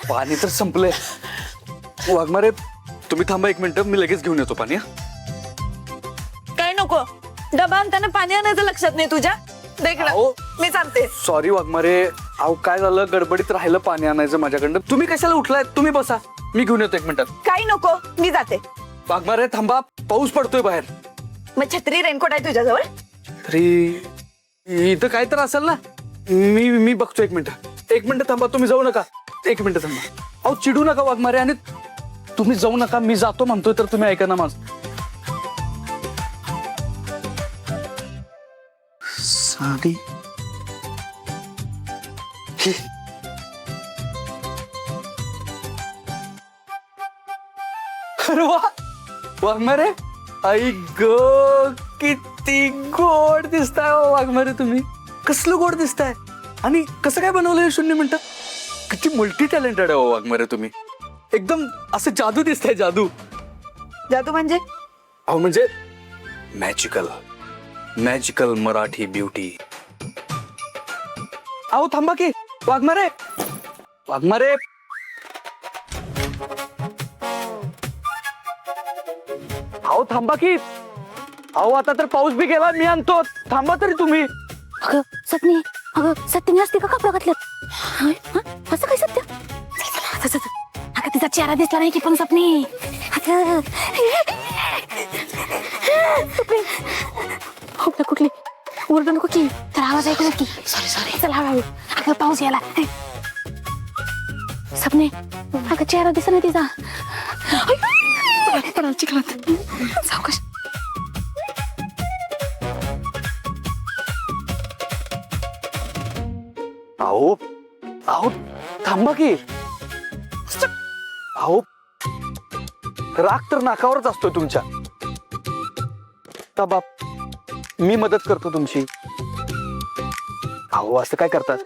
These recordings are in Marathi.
पाणी तर संपलंय. वाघमारे तुम्ही थांबा 1 मिनिट, मी लगेच घेऊन येतो पाणी. काय नको, डबा आणताना पाणी आणायचं लक्षात नाही तुझ्या. देख ना, अहो. मी सांगते. सॉरी वाघमारे, अहो काय झालं, गडबडीत राहिलं पाणी आणायचं माझ्याकडनं. तुम्ही कशाला उठलाय? तुम्ही बसा, मी घेऊन येतो 1 मिनिटात. काही नको, मी जाते. वाघमारे थांबा, पाऊस पडतोय बाहेर. मग छत्री रेनकोट आहे तुझ्याजवळ? तरी इथं काय तर असेल ना. मी बघतो 1 मिनिट. 1 मिनिट थांबा, तुम्ही जाऊ नका. 1 मिनिट थांबा. अहो चिडू नका वाघमारे, आणि तुम्ही जाऊ नका, मी जातो म्हणतोय तर तुम्ही ऐका ना माझं. साडी अरे वा वाघमारे, आई ग किती गोड दिसताय हो वाघमारे तुम्ही. कसलं गोड दिसताय, आणि कसं काय बनवलंय 0 मिनिटं. किती मल्टी टॅलेंटेड आहे हो वाघमारे तुम्ही. एकदम असं जादू दिसताय, जादू. जादू म्हणजे? अहो म्हणजे मॅजिकल, मॅजिकल मराठी ब्युटी. अहो थांबा की वाघमारे, वाघमारे. अहो थांबा की. अहो आता तर पाऊस बी गेला, मी आणतो. थांबा तरी तुम्ही. अगं सत्नी, अगं सत्यनी असते का कपडा घातल्यात? असं काय सत्य? अगं तिचा चेहरा दिसला नाही की पण सपनी. अगं सपनी कुठली ओरडू नको की, तर आवाज ऐकू की. सॉरी सॉरी, चल हळूहळू. अगं पाऊस याला. सपने, अगं चेहरा दिसत नाही तिचा. चिखलात सावकाश. अहो अहो थांबा की. अहो राग तर नाकावरच असतोय तुमच्या. का बाप, मी मदत करतो तुमची. अहो असं काय करतात.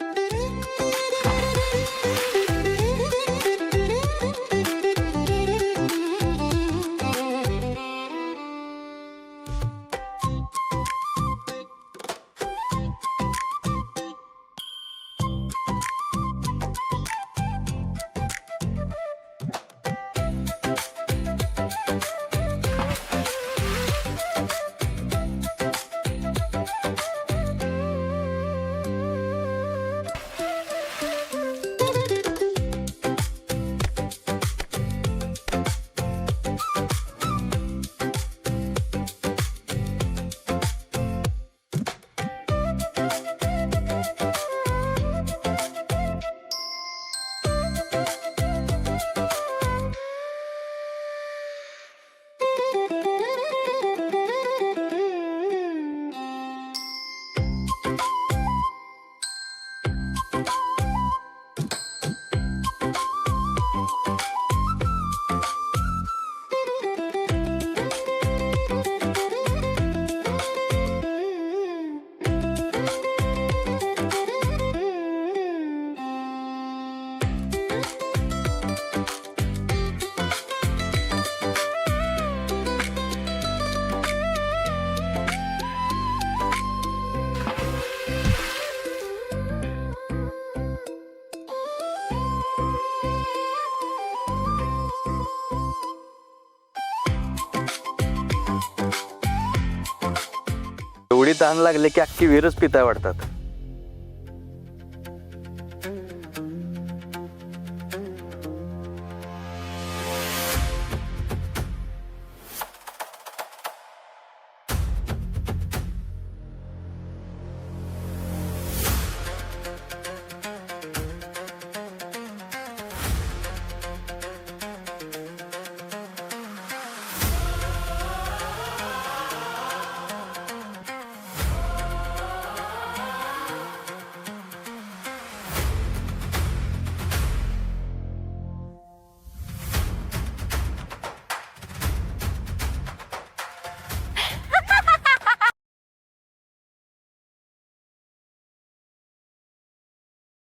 एवढी तहान लागले की अख्खी विरच पिताय वाटतात.